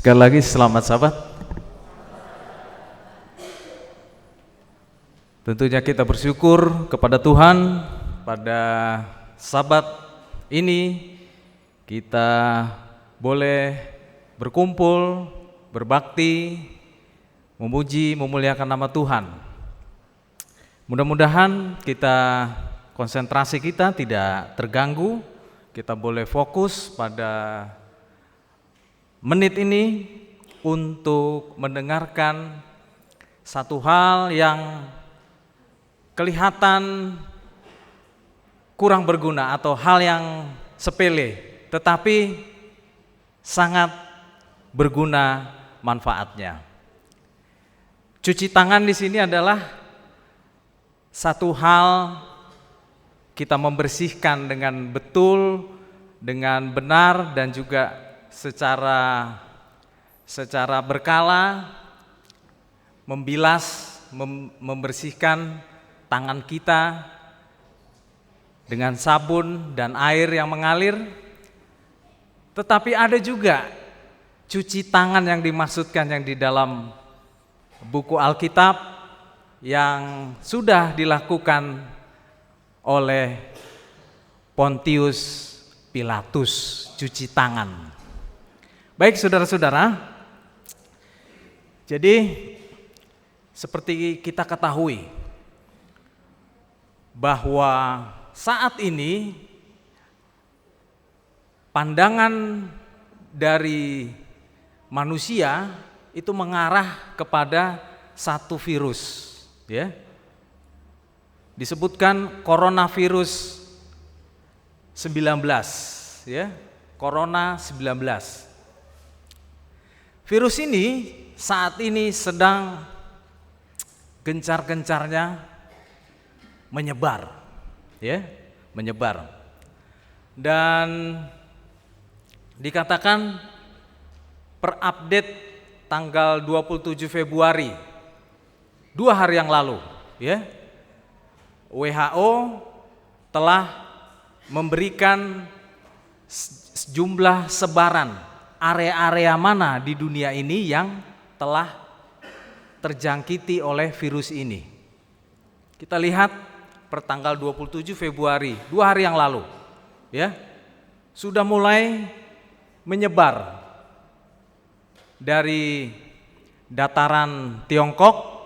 Sekali lagi selamat sahabat. Tentunya kita bersyukur kepada Tuhan pada sabat ini kita boleh berkumpul, berbakti, memuji, memuliakan nama Tuhan. Mudah-mudahan konsentrasi kita tidak terganggu, kita boleh fokus pada menit ini untuk mendengarkan satu hal yang kelihatan kurang berguna atau hal yang sepele, tetapi sangat berguna manfaatnya. Cuci tangan di sini adalah satu hal kita membersihkan dengan betul, dengan benar dan juga secara berkala, membersihkan tangan kita dengan sabun dan air yang mengalir. Tetapi ada juga cuci tangan yang dimaksudkan yang di dalam buku Alkitab yang sudah dilakukan oleh Pontius Pilatus, cuci tangan. Baik saudara-saudara, jadi seperti kita ketahui bahwa saat ini pandangan dari manusia itu mengarah kepada satu virus, ya. Disebutkan coronavirus 19, ya. Corona 19. Virus ini saat ini sedang gencar-gencarnya menyebar, ya, menyebar. Dan dikatakan per update tanggal 27 Februari, 2 hari yang lalu, ya, WHO telah memberikan sejumlah sebaran area-area mana di dunia ini yang telah terjangkiti oleh virus ini. Kita lihat per tanggal 27 Februari, 2 hari yang lalu, ya, sudah mulai menyebar dari dataran Tiongkok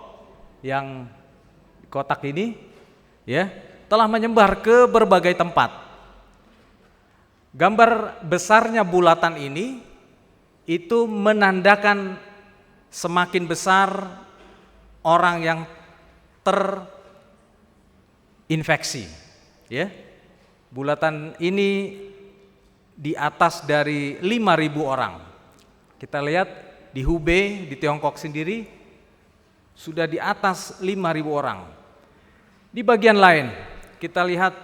yang kotak ini, ya, telah menyebar ke berbagai tempat. Gambar besarnya bulatan ini itu menandakan semakin besar orang yang terinfeksi, ya. Bulatan ini di atas dari 5.000 orang. Kita lihat di Hubei di Tiongkok sendiri sudah di atas 5.000 orang. Di bagian lain kita lihat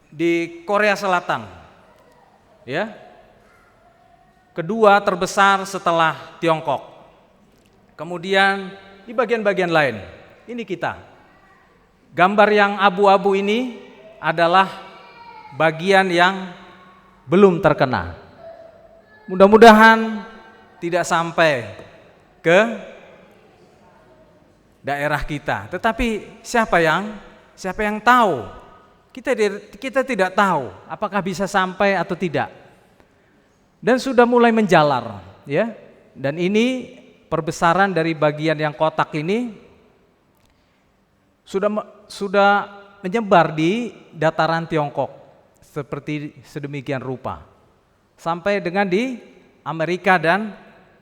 di Korea Selatan, ya, kedua terbesar setelah Tiongkok. Kemudian di bagian-bagian lain, ini kita. Gambar yang abu-abu ini adalah bagian yang belum terkena. Mudah-mudahan tidak sampai ke daerah kita. Tetapi siapa yang tahu? Kita tidak tahu apakah bisa sampai atau tidak. Dan sudah mulai menjalar, ya. Dan ini perbesaran dari bagian yang kotak ini sudah menyebar di dataran Tiongkok seperti sedemikian rupa. Sampai dengan di Amerika dan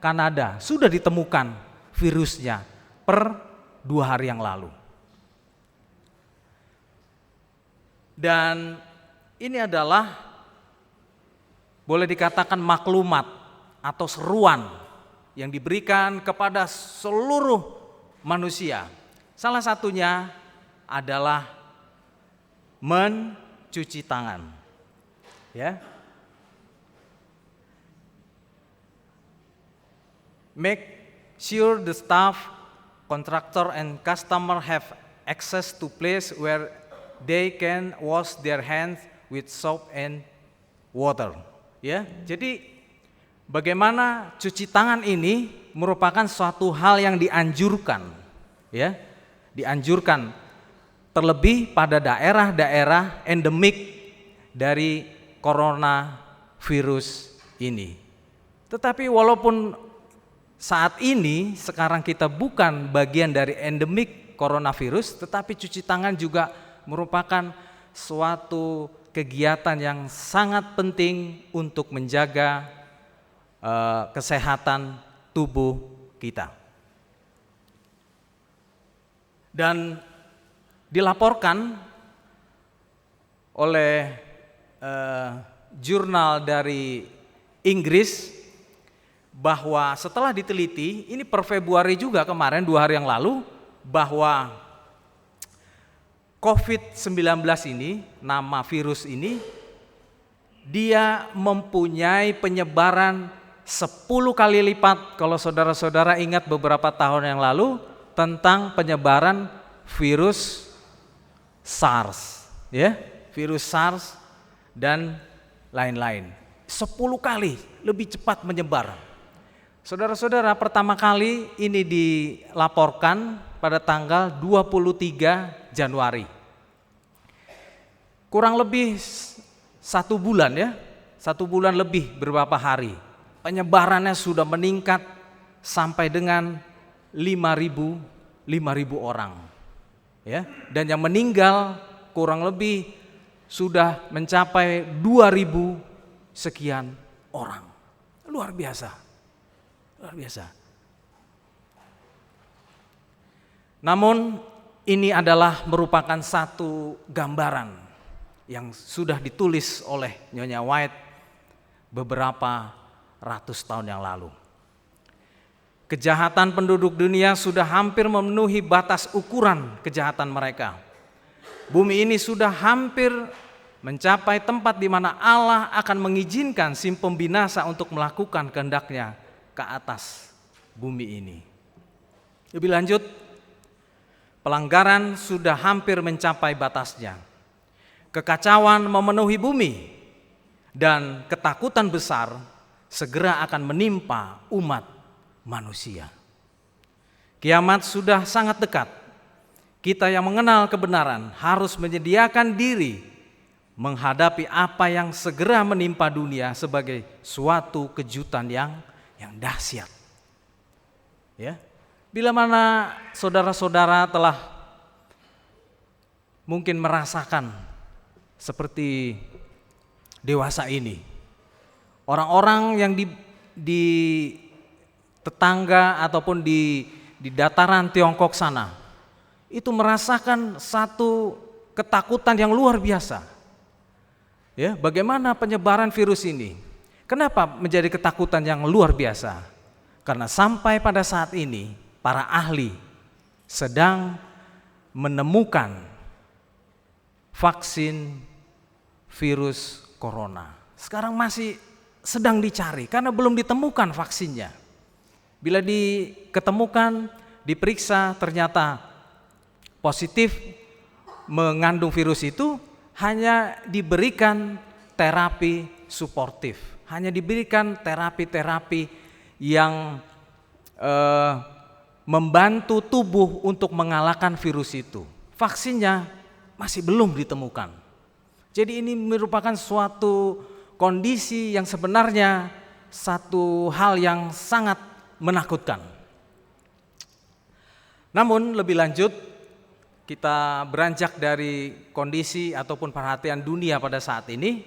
Kanada sudah ditemukan virusnya per 2 hari yang lalu. Dan ini adalah boleh dikatakan maklumat atau seruan yang diberikan kepada seluruh manusia. Salah satunya adalah mencuci tangan, ya. Make sure the staff, contractor and customer have access to place where they can wash their hands with soap and water. Ya, jadi bagaimana cuci tangan ini merupakan suatu hal yang dianjurkan, ya, dianjurkan terlebih pada daerah-daerah endemik dari coronavirus ini. Tetapi walaupun saat ini sekarang kita bukan bagian dari endemik coronavirus, tetapi cuci tangan juga merupakan suatu kegiatan yang sangat penting untuk menjaga kesehatan tubuh kita. Dan dilaporkan oleh jurnal dari Inggris bahwa setelah diteliti, ini per Februari juga kemarin 2 hari yang lalu, bahwa COVID-19 ini, nama virus ini, dia mempunyai penyebaran 10 kali lipat kalau saudara-saudara ingat beberapa tahun yang lalu tentang penyebaran virus SARS, ya, virus SARS dan lain-lain. 10 kali lebih cepat menyebar. Saudara-saudara, pertama kali ini dilaporkan pada tanggal 23 Januari. Kurang lebih 1 bulan, ya, 1 bulan lebih beberapa hari. Penyebarannya sudah meningkat sampai dengan 5.000 orang, ya, dan yang meninggal kurang lebih sudah mencapai 2.000 sekian orang. Luar biasa, luar biasa. Namun ini adalah merupakan satu gambaran yang sudah ditulis oleh Nyonya White beberapa ratus tahun yang lalu. Kejahatan penduduk dunia sudah hampir memenuhi batas ukuran kejahatan mereka. Bumi ini sudah hampir mencapai tempat di mana Allah akan mengizinkan si pembinasa untuk melakukan kehendaknya ke atas bumi ini. Lebih lanjut, pelanggaran sudah hampir mencapai batasnya. Kekacauan memenuhi bumi dan ketakutan besar segera akan menimpa umat manusia. Kiamat sudah sangat dekat. Kita yang mengenal kebenaran harus menyediakan diri menghadapi apa yang segera menimpa dunia sebagai suatu kejutan yang dahsyat. Ya. Bila mana saudara-saudara telah mungkin merasakan seperti dewasa ini, orang-orang yang di tetangga ataupun di dataran Tiongkok sana itu merasakan satu ketakutan yang luar biasa. Ya, bagaimana penyebaran virus ini? Kenapa menjadi ketakutan yang luar biasa? Karena sampai pada saat ini para ahli sedang menemukan vaksin virus corona. Sekarang masih sedang dicari karena belum ditemukan vaksinnya. Bila diketemukan, diperiksa, ternyata positif mengandung virus itu, hanya diberikan terapi suportif, hanya diberikan terapi-terapi yang membantu tubuh untuk mengalahkan virus itu. Vaksinnya masih belum ditemukan. Jadi ini merupakan suatu kondisi yang sebenarnya satu hal yang sangat menakutkan. Namun lebih lanjut, kita beranjak dari kondisi ataupun perhatian dunia pada saat ini.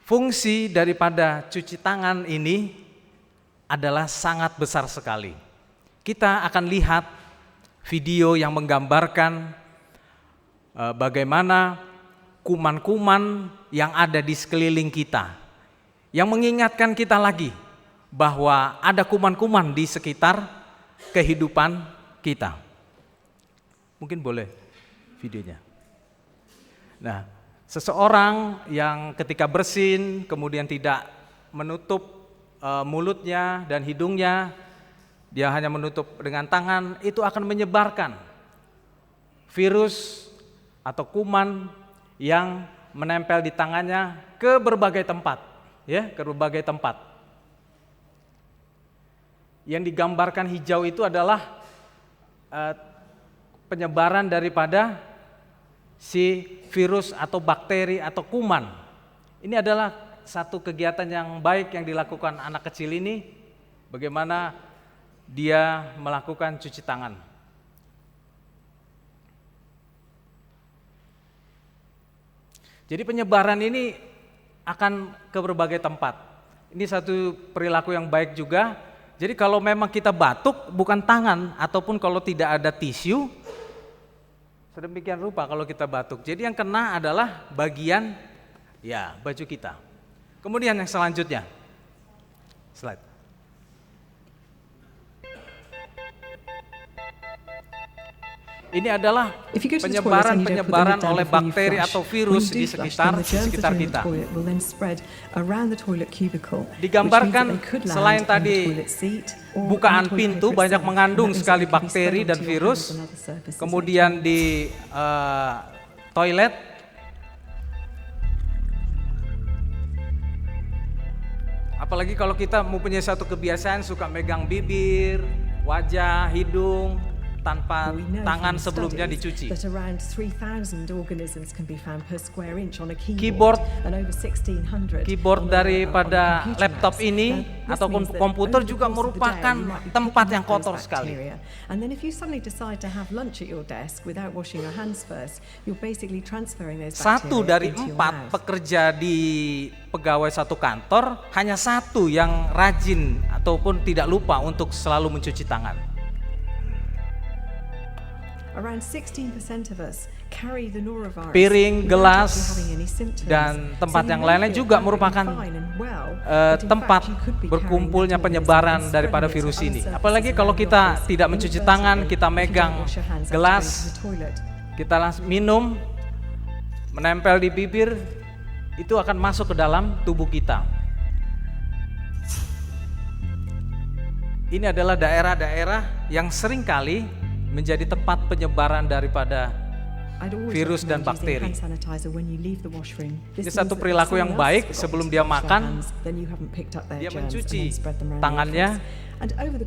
Fungsi daripada cuci tangan ini adalah sangat besar sekali. Kita akan lihat video yang menggambarkan bagaimana kuman-kuman yang ada di sekeliling kita, yang mengingatkan kita lagi bahwa ada kuman-kuman di sekitar kehidupan kita. Mungkin boleh videonya. Nah, seseorang yang ketika bersin kemudian tidak menutup mulutnya dan hidungnya, dia hanya menutup dengan tangan, itu akan menyebarkan virus atau kuman yang menempel di tangannya ke berbagai tempat. ya, ke berbagai tempat. Yang digambarkan hijau itu adalah penyebaran daripada si virus atau bakteri atau kuman. Ini adalah satu kegiatan yang baik yang dilakukan anak kecil ini, bagaimana dia melakukan cuci tangan. Jadi penyebaran ini akan ke berbagai tempat. Ini satu perilaku yang baik juga. Jadi kalau memang kita batuk, bukan tangan, ataupun kalau tidak ada tisu, sedemikian rupa kalau kita batuk. Jadi yang kena adalah bagian ya baju kita. Kemudian yang selanjutnya, slide. Ini adalah penyebaran oleh bakteri atau virus di sekitar kita. Digambarkan selain tadi bukaan pintu banyak mengandung sekali bakteri dan virus. Kemudian di toilet, apalagi kalau kita mempunyai satu kebiasaan suka megang bibir, wajah, hidung tanpa tangan sebelumnya dicuci. Keyboard daripada laptop ini ataupun komputer juga merupakan tempat yang kotor sekali. Satu dari 4 pekerja di pegawai satu kantor, hanya satu yang rajin ataupun tidak lupa untuk selalu mencuci tangan. Piring, gelas, dan tempat yang lainnya juga merupakan tempat berkumpulnya penyebaran daripada virus ini. Apalagi kalau kita tidak mencuci tangan, kita megang gelas, kita langsung minum, menempel di bibir, itu akan masuk ke dalam tubuh kita. Ini adalah daerah-daerah yang seringkali menjadi tempat penyebaran daripada virus dan bakteri. Ini satu perilaku yang baik. Sebelum dia makan, dia mencuci tangannya,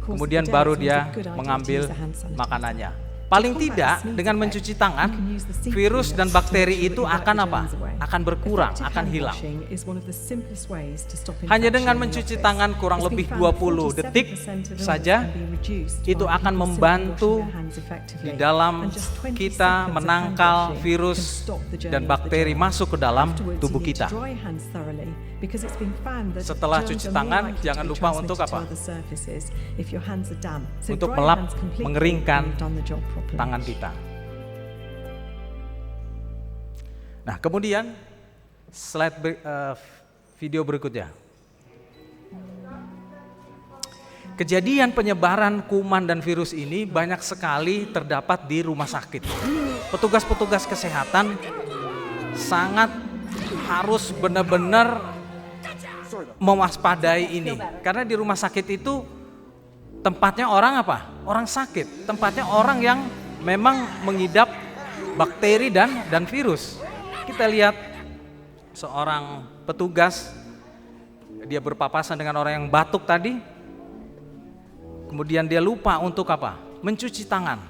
kemudian baru dia mengambil makanannya. Paling tidak dengan mencuci tangan, virus dan bakteri itu akan apa? Akan berkurang, akan hilang. Hanya dengan mencuci tangan kurang lebih 20 detik saja, itu akan membantu di dalam kita menangkal virus dan bakteri masuk ke dalam tubuh kita. Setelah cuci tangan, jangan lupa untuk apa? Untuk melap, mengeringkan tangan kita. Nah, kemudian slide video berikutnya. Kejadian penyebaran kuman dan virus ini banyak sekali terdapat di rumah sakit. Petugas-petugas kesehatan sangat harus benar-benar mewaspadai ini, karena di rumah sakit itu tempatnya orang apa? Orang sakit, tempatnya orang yang memang mengidap bakteri dan virus. Kita lihat seorang petugas, dia berpapasan dengan orang yang batuk tadi, kemudian dia lupa untuk apa? Mencuci tangan.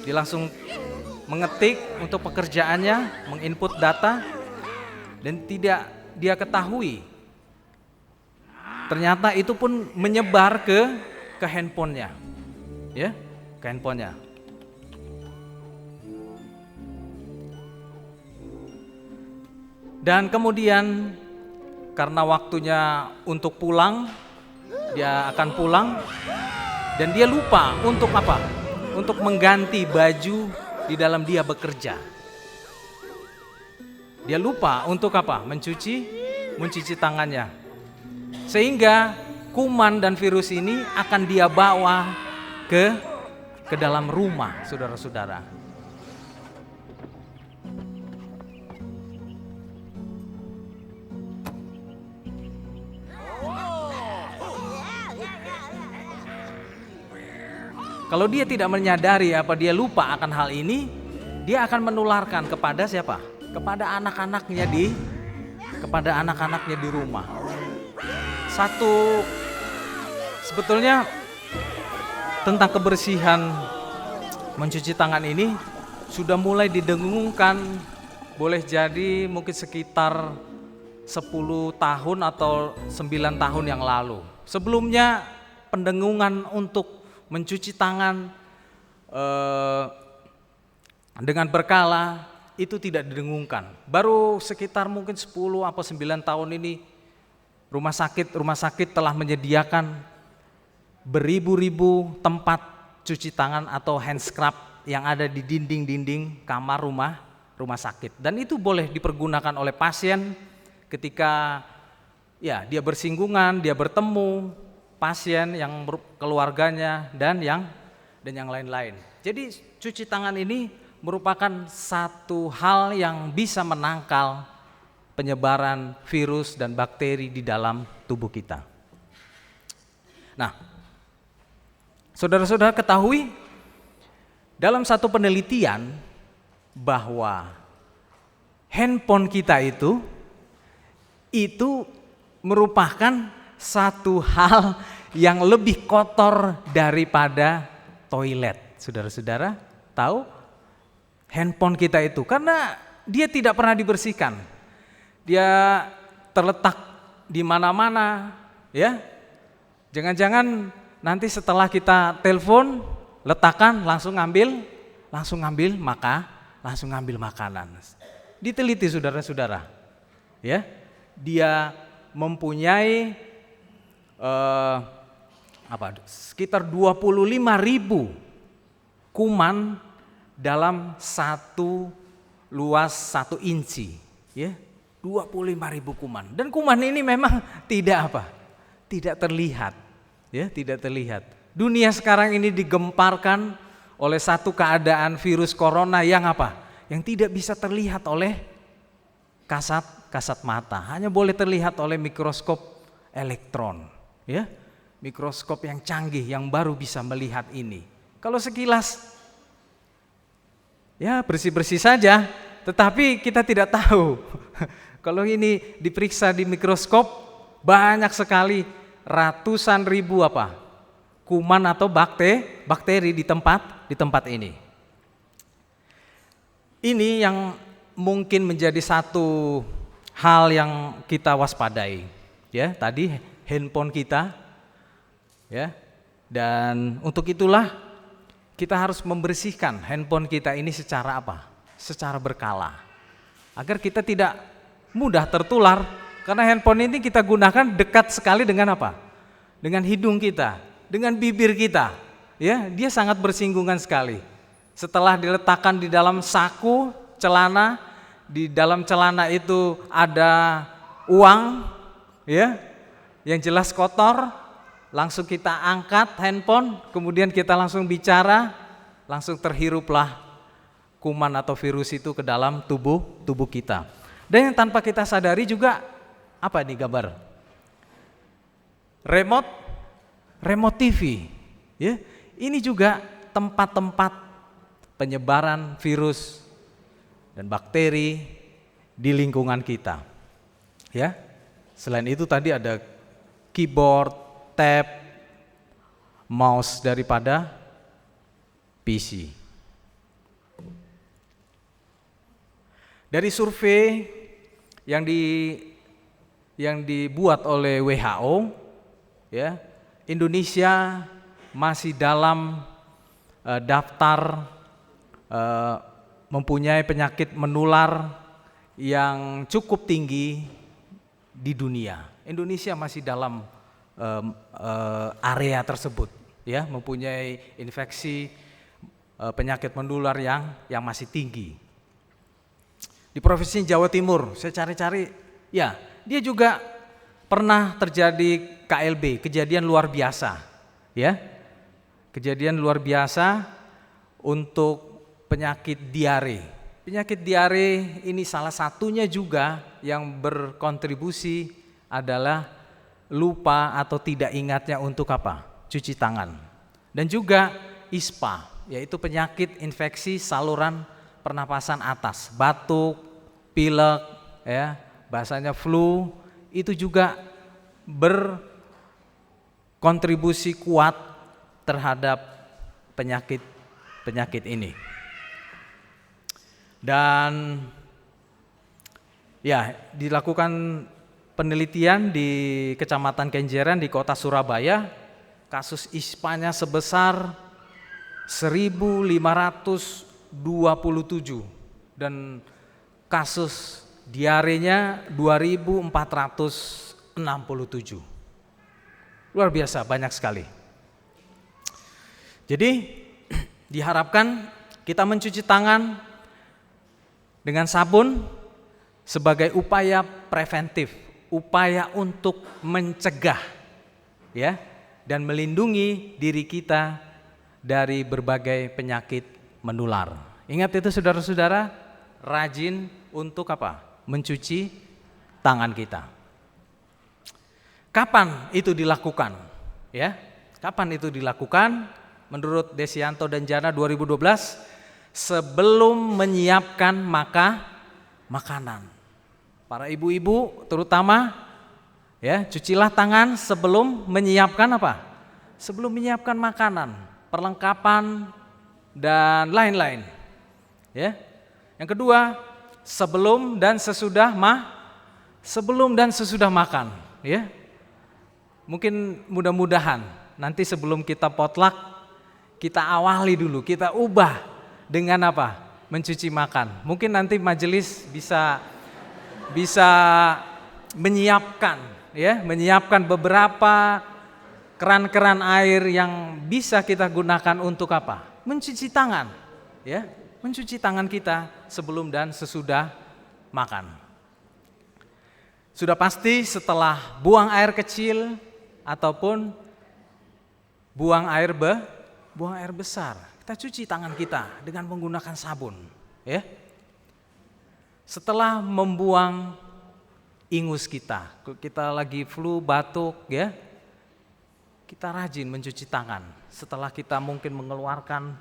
Dia langsung mengetik untuk pekerjaannya, menginput data, dan tidak dia ketahui. Ternyata itu pun menyebar ke handphonenya, ya, ke handphonenya. Dan kemudian karena waktunya untuk pulang, dia akan pulang dan dia lupa untuk apa? Untuk mengganti baju di dalam dia bekerja. Dia lupa untuk apa? Mencuci tangannya. Sehingga kuman dan virus ini akan dia bawa ke dalam rumah, saudara-saudara. Kalau dia tidak menyadari apa dia lupa akan hal ini, dia akan menularkan kepada siapa? Kepada anak-anaknya di rumah. Satu, sebetulnya tentang kebersihan mencuci tangan ini sudah mulai didengungkan, boleh jadi mungkin sekitar 10 tahun atau 9 tahun yang lalu. Sebelumnya pendengungan untuk mencuci tangan dengan berkala itu tidak didengungkan. Baru sekitar mungkin 10 atau 9 tahun ini rumah sakit telah menyediakan beribu-ribu tempat cuci tangan atau hand scrub yang ada di dinding-dinding kamar rumah sakit. Dan itu boleh dipergunakan oleh pasien ketika ya dia bersinggungan, dia bertemu pasien yang keluarganya dan yang lain-lain. Jadi cuci tangan ini merupakan satu hal yang bisa menangkal penyebaran virus dan bakteri di dalam tubuh kita. Nah, saudara-saudara ketahui dalam satu penelitian bahwa handphone kita itu merupakan satu hal yang lebih kotor daripada toilet. Saudara-saudara tahu handphone kita itu karena dia tidak pernah dibersihkan. Dia terletak di mana-mana, ya. Jangan-jangan nanti setelah kita telepon, letakkan langsung ngambil makanan. Diteliti saudara-saudara, ya. Dia mempunyai sekitar 25.000 kuman dalam luas 1 inci, ya. 25.000 kuman. Dan kuman ini memang tidak terlihat, ya, tidak terlihat. Dunia sekarang ini digemparkan oleh satu keadaan virus corona yang yang tidak bisa terlihat oleh kasat mata, hanya boleh terlihat oleh mikroskop elektron, ya, mikroskop yang canggih yang baru bisa melihat ini. Kalau sekilas, ya bersih-bersih saja, tetapi kita tidak tahu. Kalau ini diperiksa di mikroskop, banyak sekali ratusan ribu kuman atau bakteri di tempat ini. Ini yang mungkin menjadi satu hal yang kita waspadai, ya, tadi handphone kita, ya. Dan untuk itulah kita harus membersihkan handphone kita ini secara secara berkala, agar kita tidak mudah tertular, karena handphone ini kita gunakan dekat sekali dengan dengan hidung kita, dengan bibir kita, ya, dia sangat bersinggungan sekali. Setelah diletakkan di dalam saku celana, di dalam celana itu ada uang, ya, yang jelas kotor, langsung kita angkat handphone, kemudian kita langsung bicara, langsung terhiruplah kuman atau virus itu ke dalam tubuh kita. Dan yang tanpa kita sadari juga ini gambar? Remote TV, ya. Ini juga tempat-tempat penyebaran virus dan bakteri di lingkungan kita, ya. Selain itu tadi ada keyboard, tab, mouse daripada PC. Dari survei yang dibuat oleh WHO, ya, Indonesia masih dalam daftar mempunyai penyakit menular yang cukup tinggi di dunia. Indonesia masih dalam area tersebut, ya, mempunyai infeksi penyakit menular yang masih tinggi. Di Provinsi Jawa Timur, saya cari-cari, ya, dia juga pernah terjadi KLB, kejadian luar biasa, ya, kejadian luar biasa untuk penyakit diare. Penyakit diare ini salah satunya juga yang berkontribusi adalah lupa atau tidak ingatnya untuk cuci tangan. Dan juga ISPA, yaitu penyakit infeksi saluran pernapasan atas, batuk, pilek, ya, bahasanya flu, itu juga berkontribusi kuat terhadap penyakit ini. Dan ya, dilakukan penelitian di Kecamatan Kenjeran di Kota Surabaya, kasus ISPA-nya sebesar 1.527 dan kasus diarenya 2.467. Luar biasa, banyak sekali. Jadi diharapkan kita mencuci tangan dengan sabun sebagai upaya preventif, upaya untuk mencegah ya dan melindungi diri kita dari berbagai penyakit menular. Ingat itu saudara-saudara, rajin untuk apa? Mencuci tangan kita. Kapan itu dilakukan? Ya, kapan itu dilakukan? Menurut Desianto dan Jana 2012, sebelum menyiapkan makanan. Para ibu-ibu terutama ya, cucilah tangan sebelum menyiapkan apa? Sebelum menyiapkan makanan, perlengkapan dan lain-lain. Ya. Yang kedua, sebelum dan sesudah makan, ya. Mungkin mudah-mudahan nanti sebelum kita potluck, kita awali dulu, kita ubah dengan apa? Mencuci makan. Mungkin nanti majelis bisa menyiapkan beberapa keran-keran air yang bisa kita gunakan untuk apa? Mencuci tangan, ya, mencuci tangan kita sebelum dan sesudah makan. Sudah pasti setelah buang air kecil ataupun buang air besar, kita cuci tangan kita dengan menggunakan sabun, ya. Setelah membuang ingus kita lagi flu, batuk, ya, kita rajin mencuci tangan. Setelah kita mungkin mengeluarkan,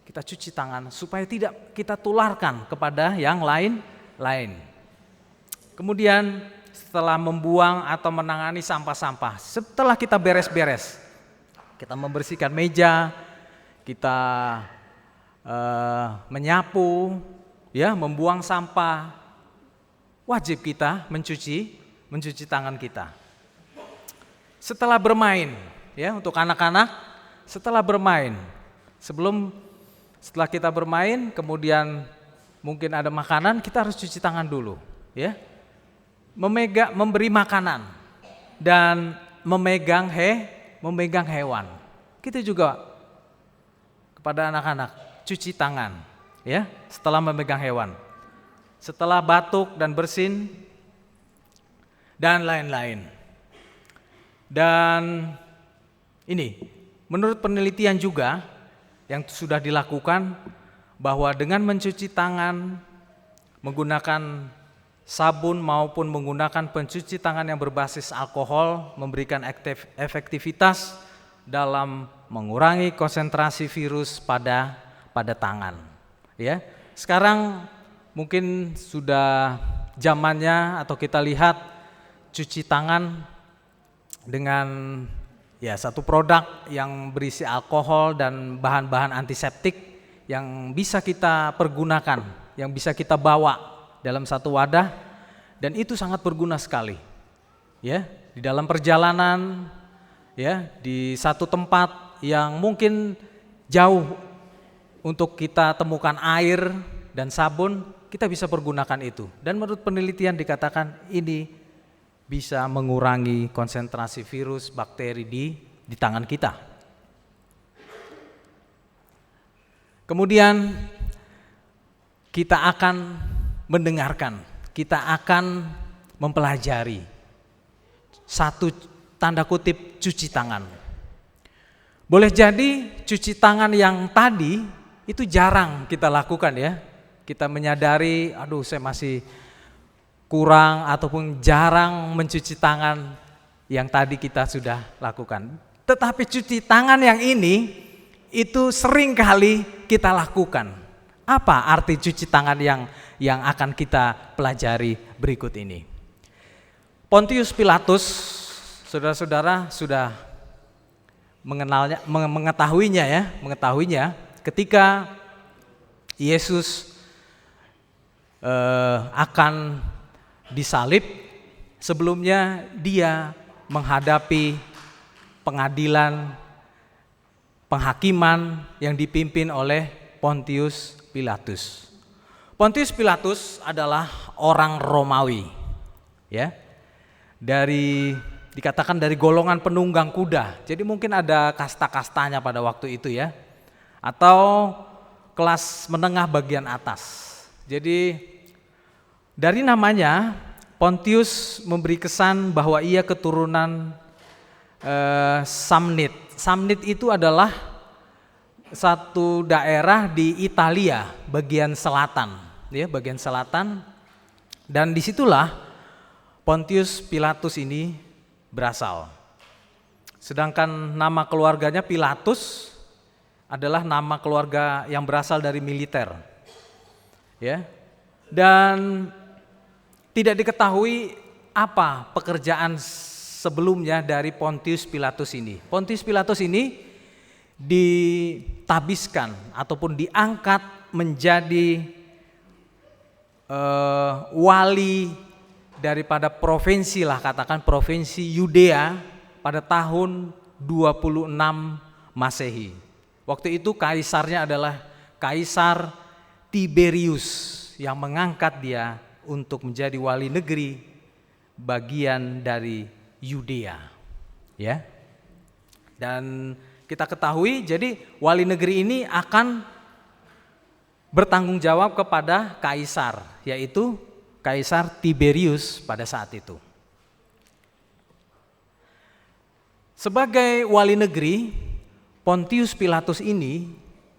kita cuci tangan supaya tidak kita tularkan kepada yang lain. Kemudian setelah membuang atau menangani sampah-sampah, setelah kita beres-beres, kita membersihkan meja, kita menyapu, ya, membuang sampah, wajib kita mencuci tangan kita. Setelah bermain, ya, untuk anak-anak, setelah bermain, setelah kita bermain, kemudian mungkin ada makanan, kita harus cuci tangan dulu, ya. Memberi makanan dan memegang hewan. Kita juga kepada anak-anak cuci tangan, ya, setelah memegang hewan, setelah batuk dan bersin dan lain-lain. Dan ini menurut penelitian juga yang sudah dilakukan bahwa dengan mencuci tangan menggunakan sabun maupun menggunakan pencuci tangan yang berbasis alkohol memberikan efektivitas dalam mengurangi konsentrasi virus pada tangan. Ya, sekarang mungkin sudah zamannya atau kita lihat cuci tangan dengan ya satu produk yang berisi alkohol dan bahan-bahan antiseptik yang bisa kita pergunakan, yang bisa kita bawa dalam satu wadah, dan itu sangat berguna sekali. Ya, di dalam perjalanan, ya, di satu tempat yang mungkin jauh untuk kita temukan air dan sabun, kita bisa pergunakan itu. Dan menurut penelitian dikatakan ini bisa mengurangi konsentrasi virus, bakteri di tangan kita. Kemudian kita akan mendengarkan, kita akan mempelajari satu tanda kutip cuci tangan. Boleh jadi cuci tangan yang tadi itu jarang kita lakukan, ya. Kita menyadari, aduh saya masih kurang ataupun jarang mencuci tangan yang tadi kita sudah lakukan. Tetapi cuci tangan yang ini itu sering kali kita lakukan. Apa arti cuci tangan yang akan kita pelajari berikut ini? Pontius Pilatus Saudara-saudara sudah mengetahuinya ketika Yesus akan disalib. Sebelumnya dia menghadapi pengadilan, penghakiman yang dipimpin oleh Pontius Pilatus. Pontius Pilatus adalah orang Romawi, ya. Dikatakan dari golongan penunggang kuda. Jadi mungkin ada kasta-kastanya pada waktu itu, ya. Atau kelas menengah bagian atas. Jadi dari namanya Pontius memberi kesan bahwa ia keturunan Samnit. Samnit itu adalah satu daerah di Italia bagian selatan, ya, bagian selatan. Dan disitulah Pontius Pilatus ini berasal. Sedangkan nama keluarganya Pilatus adalah nama keluarga yang berasal dari militer, ya. Dan tidak diketahui apa pekerjaan sebelumnya dari Pontius Pilatus ini. Pontius Pilatus ini ditabiskan ataupun diangkat menjadi wali daripada provinsi lah, katakan provinsi Yudea pada tahun 26 Masehi. Waktu itu kaisarnya adalah Kaisar Tiberius yang mengangkat dia untuk menjadi wali negeri bagian dari Yudea, ya. Dan kita ketahui, jadi wali negeri ini akan bertanggung jawab kepada kaisar, yaitu Kaisar Tiberius pada saat itu. Sebagai wali negeri, Pontius Pilatus ini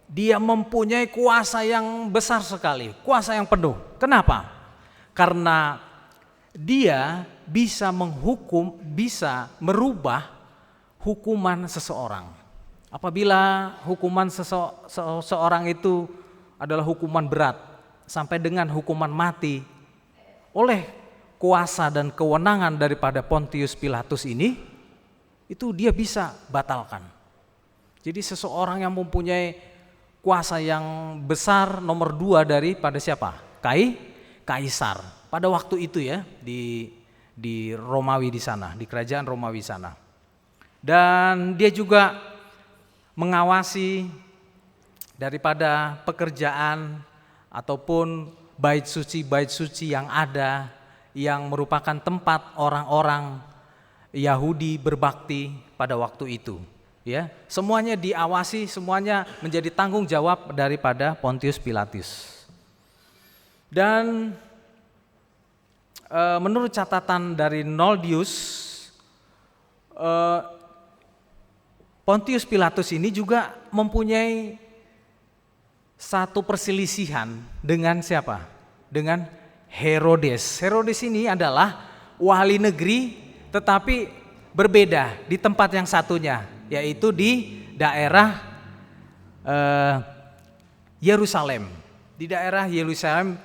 dia mempunyai kuasa yang besar sekali, kuasa yang penuh. Kenapa? Karena dia bisa menghukum, bisa merubah hukuman seseorang. Apabila hukuman seseorang itu adalah hukuman berat sampai dengan hukuman mati, oleh kuasa dan kewenangan daripada Pontius Pilatus ini, itu dia bisa batalkan. Jadi seseorang yang mempunyai kuasa yang besar nomor 2 daripada siapa? Kaisar. Pada waktu itu, ya, di Romawi di sana, di kerajaan Romawi sana. Dan dia juga mengawasi daripada pekerjaan ataupun bait suci yang ada, yang merupakan tempat orang-orang Yahudi berbakti pada waktu itu, ya. Semuanya diawasi, semuanya menjadi tanggung jawab daripada Pontius Pilatus. Dan menurut catatan dari Noldius, Pontius Pilatus ini juga mempunyai satu perselisihan dengan siapa? Dengan Herodes. Herodes ini adalah wali negeri tetapi berbeda di tempat yang satunya, yaitu di daerah Yerusalem. Di daerah Yerusalem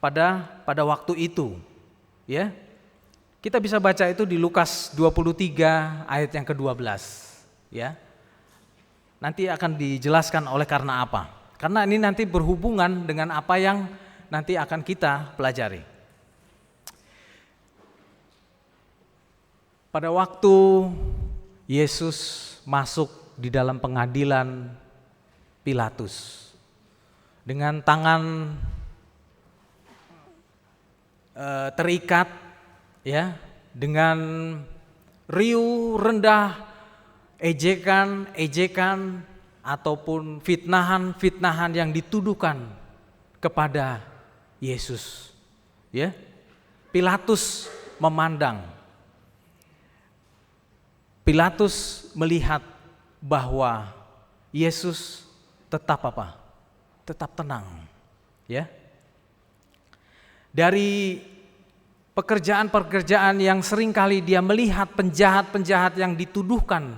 pada waktu itu, ya. Kita bisa baca itu di Lukas 23 ayat yang ke-12, ya. Nanti akan dijelaskan oleh karena apa? Karena ini nanti berhubungan dengan apa yang nanti akan kita pelajari. Pada waktu Yesus masuk di dalam pengadilan Pilatus dengan tangan terikat, ya, dengan riuh rendah, ejekan ataupun fitnahan yang dituduhkan kepada Yesus, ya. Pilatus memandang, Pilatus melihat bahwa Yesus tetap apa? Tetap tenang, ya. Dari pekerjaan-pekerjaan yang seringkali dia melihat penjahat-penjahat yang dituduhkan,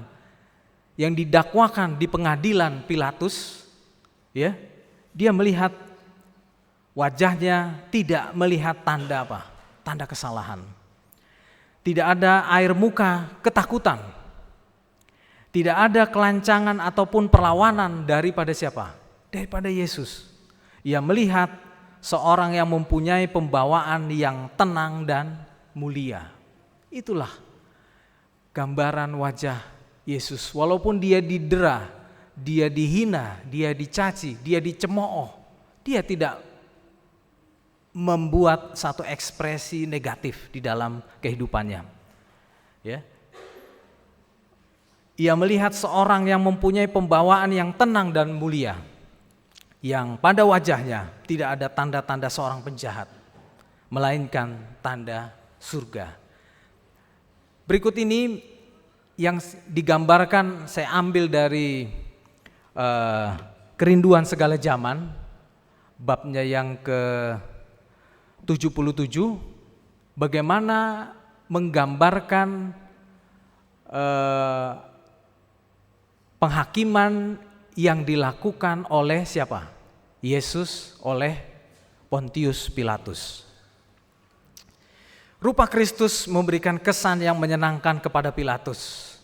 yang didakwakan di pengadilan Pilatus, ya, dia melihat wajahnya tidak melihat tanda apa? Tanda kesalahan. tidak ada air muka ketakutan, tidak ada kelancangan ataupun perlawanan daripada siapa? Daripada Yesus. Ia melihat seorang yang mempunyai pembawaan yang tenang dan mulia. Itulah gambaran wajah Yesus. Walaupun dia didera, dia dihina, dia dicaci, dia dicemooh, dia tidak membuat satu ekspresi negatif di dalam kehidupannya. Ya. Ia melihat seorang yang mempunyai pembawaan yang tenang dan mulia, yang pada wajahnya tidak ada tanda-tanda seorang penjahat, melainkan tanda surga. Berikut ini yang digambarkan saya ambil dari Kerinduan Segala Zaman, babnya yang ke-77, bagaimana menggambarkan penghakiman yang dilakukan oleh siapa? Yesus oleh Pontius Pilatus. Rupa Kristus memberikan kesan yang menyenangkan kepada Pilatus.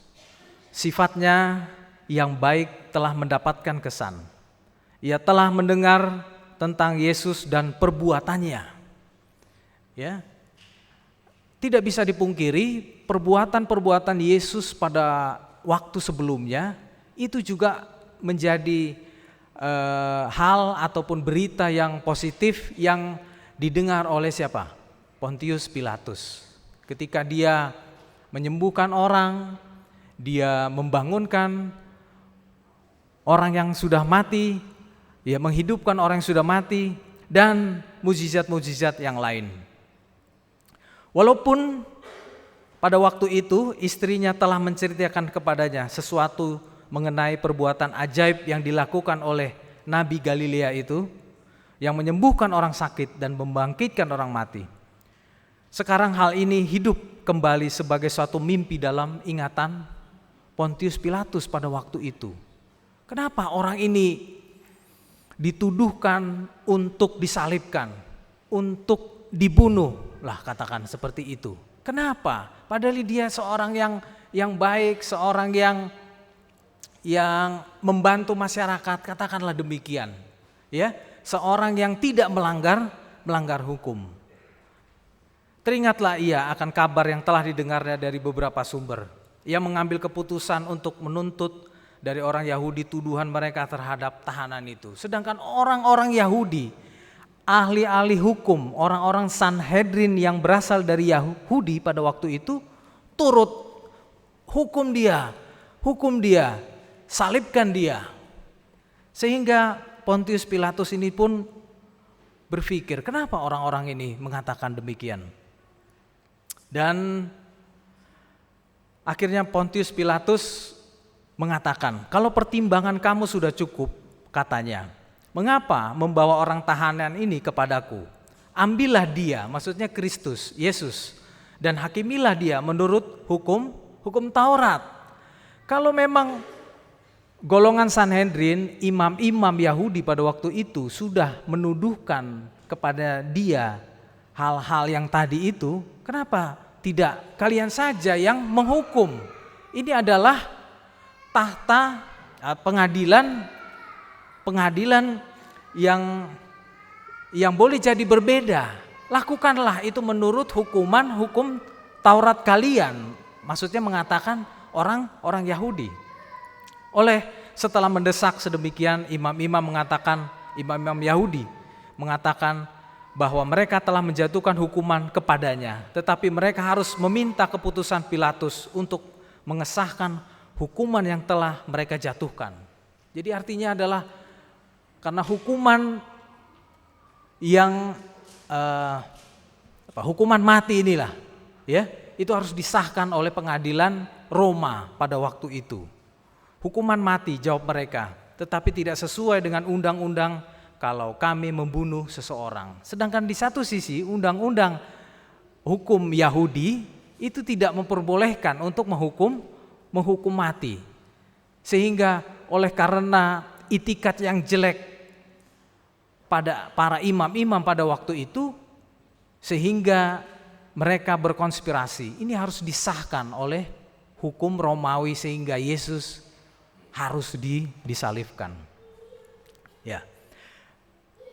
Sifatnya yang baik telah mendapatkan kesan. Ia telah mendengar tentang Yesus dan perbuatannya. Ya. Tidak bisa dipungkiri perbuatan-perbuatan Yesus pada waktu sebelumnya itu juga menjadi hal ataupun berita yang positif yang didengar oleh siapa? Pontius Pilatus. Ketika dia menyembuhkan orang, dia membangunkan orang yang sudah mati, dia menghidupkan orang yang sudah mati, dan mukjizat-mukjizat yang lain. Walaupun pada waktu itu istrinya telah menceritakan kepadanya sesuatu mengenai perbuatan ajaib yang dilakukan oleh Nabi Galilea itu, yang menyembuhkan orang sakit dan membangkitkan orang mati. Sekarang hal ini hidup kembali sebagai suatu mimpi dalam ingatan Pontius Pilatus pada waktu itu. Kenapa orang ini dituduhkan untuk disalibkan, untuk dibunuh lah, katakan seperti itu. Kenapa? Padahal dia seorang yang baik, seorang yang membantu masyarakat, katakanlah demikian. Ya, seorang yang tidak melanggar hukum. Teringatlah ia akan kabar yang telah didengarnya dari beberapa sumber. Ia mengambil keputusan untuk menuntut dari orang Yahudi tuduhan mereka terhadap tahanan itu. Sedangkan orang-orang Yahudi, ahli-ahli hukum, orang-orang Sanhedrin yang berasal dari Yahudi pada waktu itu turut hukum dia, salibkan dia. Sehingga Pontius Pilatus ini pun berpikir, kenapa orang-orang ini mengatakan demikian? Dan akhirnya Pontius Pilatus mengatakan, kalau pertimbangan kamu sudah cukup, katanya, mengapa membawa orang tahanan ini kepadaku? Ambillah dia, maksudnya Kristus, Yesus, dan hakimilah dia menurut hukum Taurat. Kalau memang golongan Sanhedrin, imam-imam Yahudi pada waktu itu sudah menuduhkan kepada dia hal-hal yang tadi itu, kenapa tidak kalian saja yang menghukum? Ini adalah tahta pengadilan yang boleh jadi berbeda. Lakukanlah itu menurut hukum Taurat kalian. Maksudnya mengatakan orang Yahudi. Setelah mendesak sedemikian, imam-imam Yahudi mengatakan bahwa mereka telah menjatuhkan hukuman kepadanya, tetapi mereka harus meminta keputusan Pilatus untuk mengesahkan hukuman yang telah mereka jatuhkan. Jadi artinya adalah karena hukuman yang hukuman mati inilah, ya, itu harus disahkan oleh pengadilan Roma pada waktu itu. Hukuman mati, jawab mereka, tetapi tidak sesuai dengan undang-undang kalau kami membunuh seseorang. Sedangkan di satu sisi undang-undang hukum Yahudi itu tidak memperbolehkan untuk menghukum mati. Sehingga oleh karena itikat yang jelek pada para imam-imam pada waktu itu, sehingga mereka berkonspirasi. Ini harus disahkan oleh hukum Romawi sehingga Yesus harus disalibkan. Ya.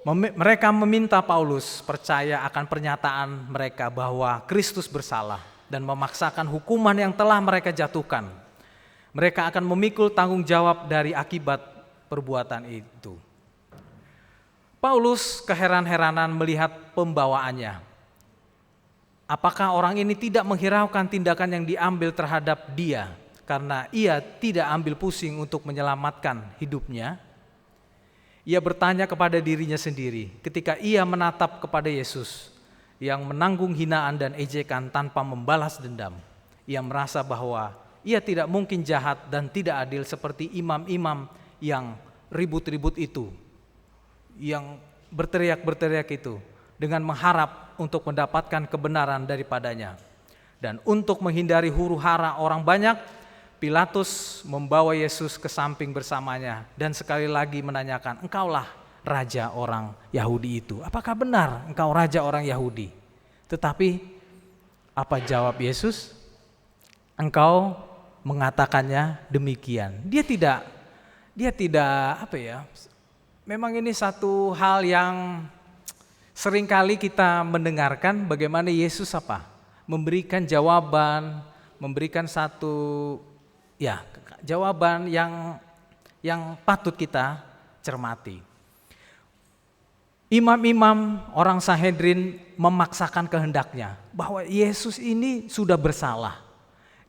Mereka meminta Paulus percaya akan pernyataan mereka bahwa Kristus bersalah dan memaksakan hukuman yang telah mereka jatuhkan. Mereka akan memikul tanggung jawab dari akibat perbuatan itu. Paulus keheran-heranan melihat pembawaannya. Apakah orang ini tidak menghiraukan tindakan yang diambil terhadap dia karena ia tidak ambil pusing untuk menyelamatkan hidupnya? Ia bertanya kepada dirinya sendiri ketika ia menatap kepada Yesus yang menanggung hinaan dan ejekan tanpa membalas dendam. Ia merasa bahwa ia tidak mungkin jahat dan tidak adil seperti imam-imam yang ribut-ribut itu, yang berteriak-berteriak itu dengan mengharap untuk mendapatkan kebenaran daripadanya. Dan untuk menghindari huru-hara orang banyak, Pilatus membawa Yesus ke samping bersamanya dan sekali lagi menanyakan, "Engkaulah raja orang Yahudi itu. Apakah benar engkau raja orang Yahudi?" Tetapi apa jawab Yesus? "Engkau mengatakannya demikian." Dia tidak memang ini satu hal yang seringkali kita mendengarkan bagaimana Yesus memberikan jawaban, memberikan satu jawaban yang patut kita cermati. Imam-imam orang Sanhedrin memaksakan kehendaknya bahwa Yesus ini sudah bersalah.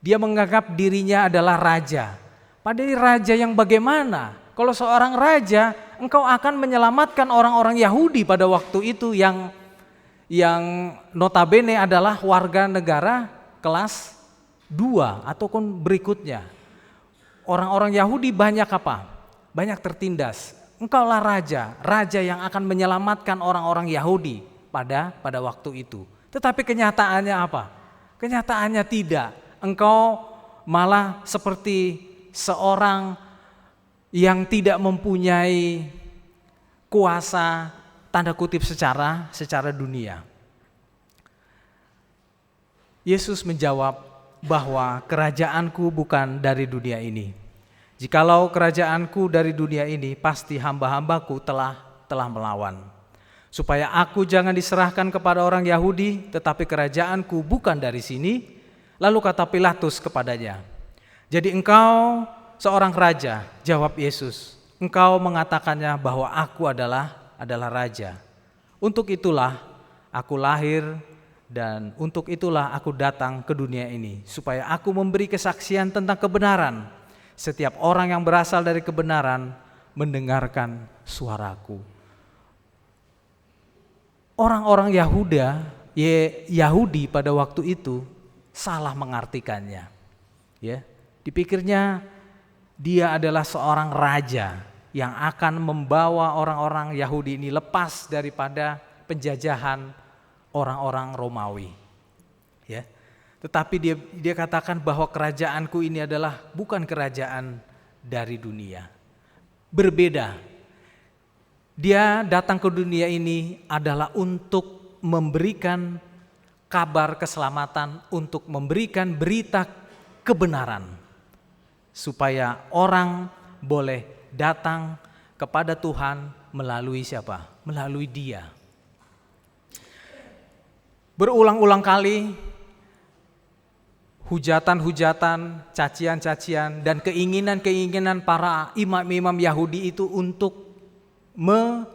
Dia menganggap dirinya adalah raja. Padahal raja yang bagaimana? Kalau seorang raja, engkau akan menyelamatkan orang-orang Yahudi pada waktu itu yang notabene adalah warga negara kelas 2 ataupun berikutnya. Orang-orang Yahudi banyak banyak tertindas. Engkaulah raja yang akan menyelamatkan orang-orang Yahudi pada waktu itu. Tetapi kenyataannya apa? Kenyataannya tidak. Engkau malah seperti seorang yang tidak mempunyai kuasa tanda kutip secara dunia. Yesus menjawab bahwa kerajaanku bukan dari dunia ini. Jikalau kerajaanku dari dunia ini, pasti hamba-hambaku telah melawan. Supaya aku jangan diserahkan kepada orang Yahudi, tetapi kerajaanku bukan dari sini. Lalu kata Pilatus kepadanya, "Jadi engkau seorang raja?" Jawab Yesus, "Engkau mengatakannya bahwa aku adalah raja. Untuk itulah aku lahir dan untuk itulah aku datang ke dunia ini, supaya aku memberi kesaksian tentang kebenaran. Setiap orang yang berasal dari kebenaran mendengarkan suaraku." Orang-orang Yahudi pada waktu itu salah mengartikannya. Ya, dipikirnya dia adalah seorang raja yang akan membawa orang-orang Yahudi ini lepas daripada penjajahan orang-orang Romawi. Ya. Tetapi dia katakan bahwa kerajaanku ini adalah bukan kerajaan dari dunia. Berbeda. Dia datang ke dunia ini adalah untuk memberikan kabar keselamatan, untuk memberikan berita kebenaran. Supaya orang boleh datang kepada Tuhan melalui siapa? Melalui Dia. Berulang-ulang kali hujatan-hujatan, cacian-cacian, dan keinginan-keinginan para imam-imam Yahudi itu untuk menghukum,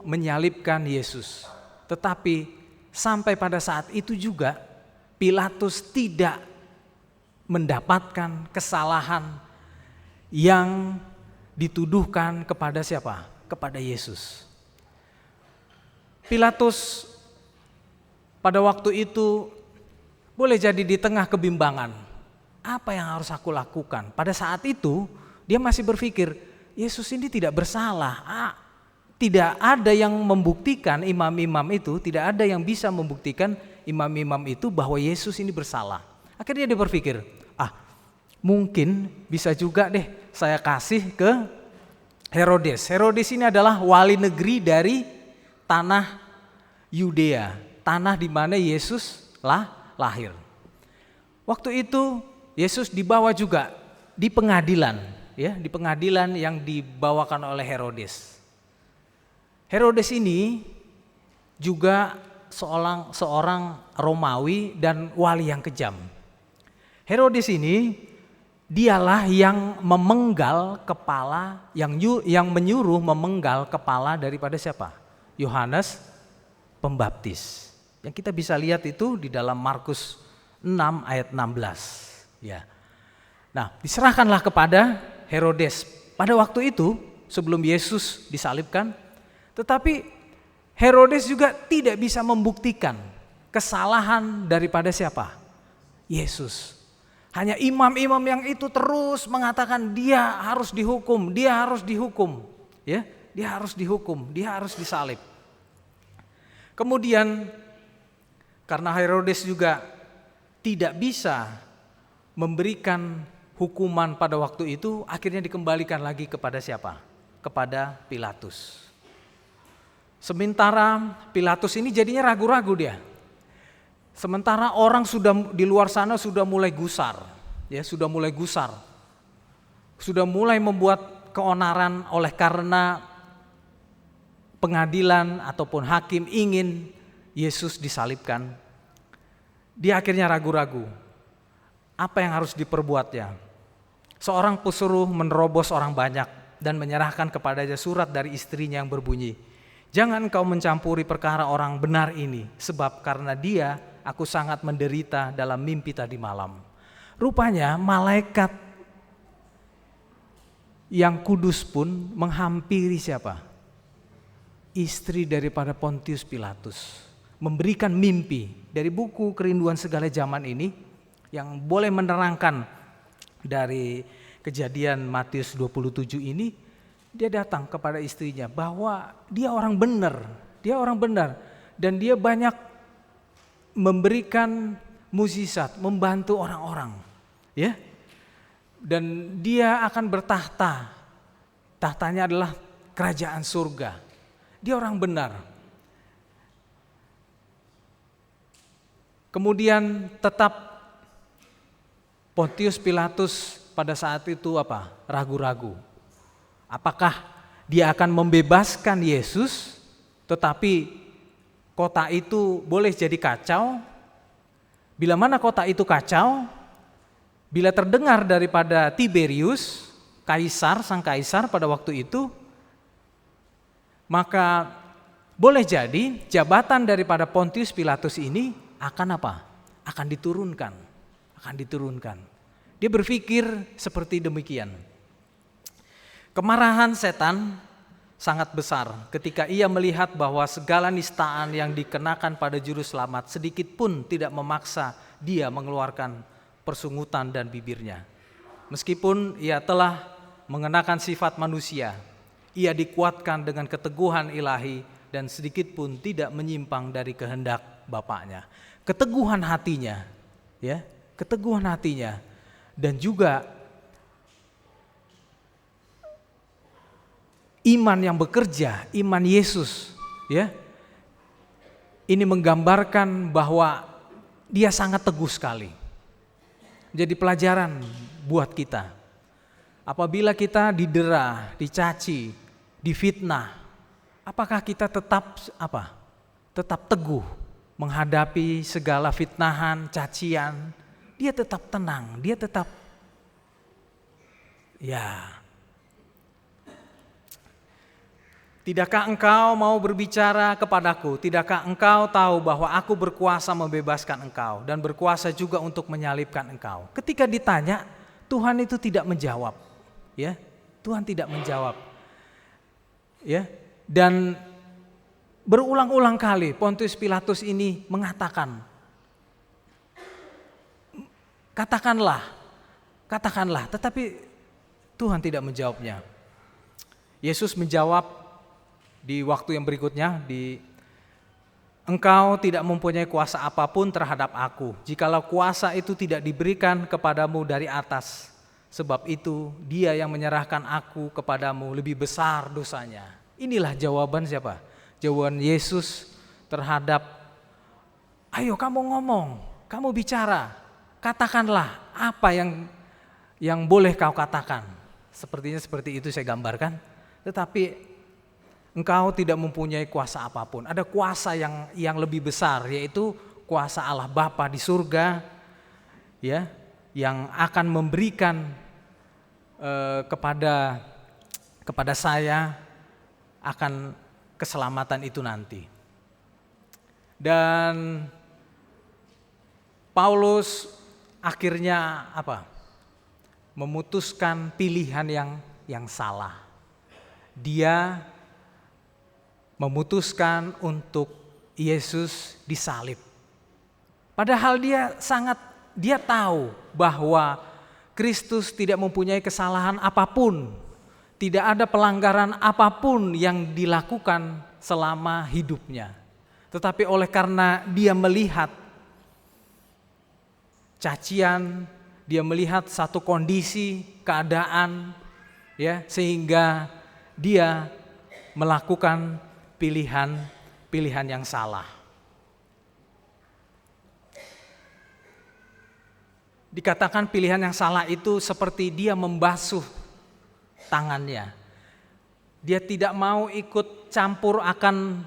menyalibkan Yesus. Tetapi sampai pada saat itu juga Pilatus tidak mendapatkan kesalahan yang dituduhkan kepada siapa? Kepada Yesus. Pilatus pada waktu itu boleh jadi di tengah kebimbangan. Apa yang harus aku lakukan? Pada saat itu dia masih berpikir, Yesus ini tidak bersalah. Tidak ada yang membuktikan imam-imam itu, tidak ada yang bisa membuktikan imam-imam itu bahwa Yesus ini bersalah. Akhirnya dia berpikir, mungkin bisa juga deh saya kasih ke Herodes. Herodes ini adalah wali negeri dari tanah Yudea. tanah di mana Yesus lahir. Waktu itu Yesus dibawa juga di pengadilan, ya, di pengadilan yang dibawakan oleh Herodes. Herodes ini juga seorang Romawi dan wali yang kejam. Herodes ini dialah yang memenggal kepala, yang menyuruh memenggal kepala daripada siapa? Yohanes Pembaptis. Yang kita bisa lihat itu di dalam Markus 6 ayat 16. Ya. Nah, diserahkanlah kepada Herodes pada waktu itu sebelum Yesus disalibkan. Tetapi Herodes juga tidak bisa membuktikan kesalahan daripada siapa? Yesus. Hanya imam-imam yang itu terus mengatakan dia harus dihukum, dia harus dihukum, ya, dia harus dihukum, dia harus disalib. Kemudian karena Herodes juga tidak bisa memberikan hukuman pada waktu itu, akhirnya dikembalikan lagi kepada siapa? Kepada Pilatus. Sementara Pilatus ini jadinya ragu-ragu dia. Sementara orang sudah di luar sana sudah mulai gusar, ya, sudah mulai gusar. Sudah mulai membuat keonaran oleh karena pengadilan ataupun hakim ingin Yesus disalibkan. Dia akhirnya ragu-ragu. Apa yang harus diperbuatnya? Seorang pesuruh menerobos orang banyak dan menyerahkan kepadanya surat dari istrinya yang berbunyi, "Jangan kau mencampuri perkara orang benar ini, sebab karena dia aku sangat menderita dalam mimpi tadi malam." Rupanya malaikat yang kudus pun menghampiri siapa? Istri daripada Pontius Pilatus. Memberikan mimpi dari buku Kerinduan Segala Zaman ini yang boleh menerangkan dari kejadian Matius 27 ini. Dia datang kepada istrinya bahwa dia orang benar, dan dia banyak memberikan mukjizat, membantu orang-orang, ya. Dan dia akan bertahta. Tahtanya adalah kerajaan surga. Dia orang benar. Kemudian tetap Pontius Pilatus pada saat itu apa? Ragu-ragu. Apakah dia akan membebaskan Yesus, tetapi kota itu boleh jadi kacau? Bila mana kota itu kacau, bila terdengar daripada Tiberius, sang kaisar pada waktu itu, maka boleh jadi jabatan daripada Pontius Pilatus ini akan apa? Akan diturunkan. Dia berpikir seperti demikian. Kemarahan setan sangat besar ketika ia melihat bahwa segala nistaan yang dikenakan pada juru selamat sedikit pun tidak memaksa dia mengeluarkan persungutan dan bibirnya. Meskipun ia telah mengenakan sifat manusia, ia dikuatkan dengan keteguhan ilahi dan sedikit pun tidak menyimpang dari kehendak Bapaknya. Keteguhan hatinya, ya, keteguhan hatinya, dan juga iman yang bekerja, iman Yesus, ya. Ini menggambarkan bahwa dia sangat teguh sekali. Jadi pelajaran buat kita. Apabila kita didera, dicaci, difitnah, apakah kita tetap apa? Tetap teguh menghadapi segala fitnahan, cacian? Dia tetap tenang, dia tetap Tidakkah engkau mau berbicara kepadaku? Tidakkah engkau tahu bahwa aku berkuasa membebaskan engkau dan berkuasa juga untuk menyalibkan engkau? Ketika ditanya, Tuhan itu tidak menjawab, ya. Tuhan tidak menjawab. Ya. Dan berulang-ulang kali Pontius Pilatus ini mengatakan, katakanlah, tetapi Tuhan tidak menjawabnya. Yesus menjawab di waktu yang berikutnya, engkau tidak mempunyai kuasa apapun terhadap aku, jikalau kuasa itu tidak diberikan kepadamu dari atas. Sebab itu dia yang menyerahkan aku kepadamu lebih besar dosanya. Inilah jawaban siapa? Jawaban Yesus terhadap Ayo kamu ngomong, kamu bicara, katakanlah apa yang boleh kau katakan. Sepertinya seperti itu saya gambarkan. Tetapi engkau tidak mempunyai kuasa apapun. Ada kuasa yang lebih besar, yaitu kuasa Allah Bapa di surga, ya, yang akan memberikan kepada saya akan keselamatan itu nanti. Dan Paulus akhirnya memutuskan pilihan yang salah. Dia memutuskan untuk Yesus disalib. Padahal dia tahu bahwa Kristus tidak mempunyai kesalahan apapun. Tidak ada pelanggaran apapun yang dilakukan selama hidupnya. Tetapi oleh karena dia melihat cacian, dia melihat satu kondisi, keadaan, ya, sehingga dia melakukan pilihan yang salah. Dikatakan pilihan yang salah itu seperti dia membasuh tangannya. Dia tidak mau ikut campur akan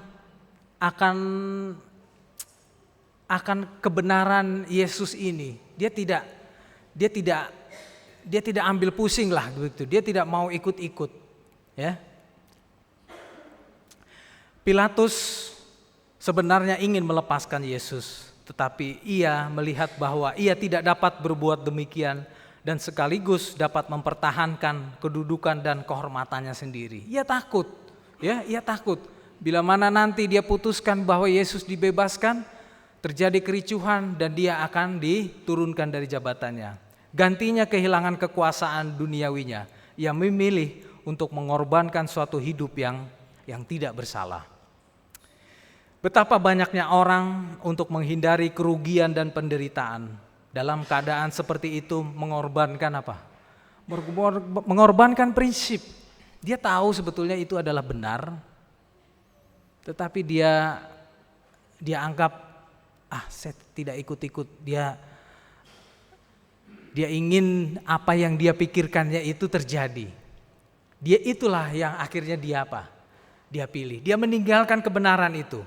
kebenaran Yesus ini. Dia tidak ambil pusing lah begitu. Dia tidak mau ikut-ikut, ya. Pilatus sebenarnya ingin melepaskan Yesus, tetapi ia melihat bahwa ia tidak dapat berbuat demikian dan sekaligus dapat mempertahankan kedudukan dan kehormatannya sendiri. Ia takut, ya, ia takut. Bila mana nanti dia putuskan bahwa Yesus dibebaskan, terjadi kericuhan dan dia akan diturunkan dari jabatannya. Gantinya kehilangan kekuasaan duniawinya. Ia memilih untuk mengorbankan suatu hidup yang tidak bersalah. Betapa banyaknya orang untuk menghindari kerugian dan penderitaan. Dalam keadaan seperti itu mengorbankan apa? Mengorbankan prinsip. Dia tahu sebetulnya itu adalah benar, tetapi dia anggap saya tidak ikut-ikut. Dia ingin apa yang dia pikirkannya itu terjadi. Dia itulah yang akhirnya dia pilih. Dia meninggalkan kebenaran itu.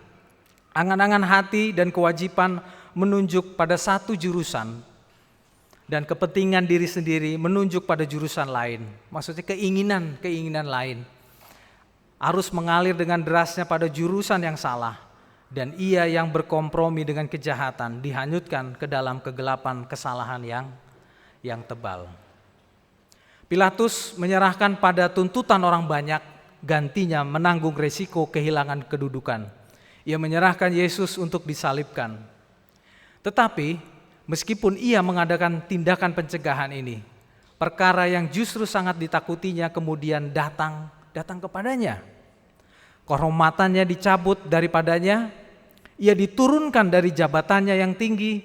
Angan-angan hati dan kewajiban menunjuk pada satu jurusan, dan kepentingan diri sendiri menunjuk pada jurusan lain. Maksudnya keinginan lain. Arus mengalir dengan derasnya pada jurusan yang salah. Dan ia yang berkompromi dengan kejahatan dihanyutkan ke dalam kegelapan kesalahan yang tebal. Pilatus menyerahkan pada tuntutan orang banyak, gantinya menanggung resiko kehilangan kedudukan. Ia menyerahkan Yesus untuk disalibkan. Tetapi meskipun ia mengadakan tindakan pencegahan ini, perkara yang justru sangat ditakutinya kemudian datang kepadanya. Kehormatannya dicabut daripadanya, ia diturunkan dari jabatannya yang tinggi,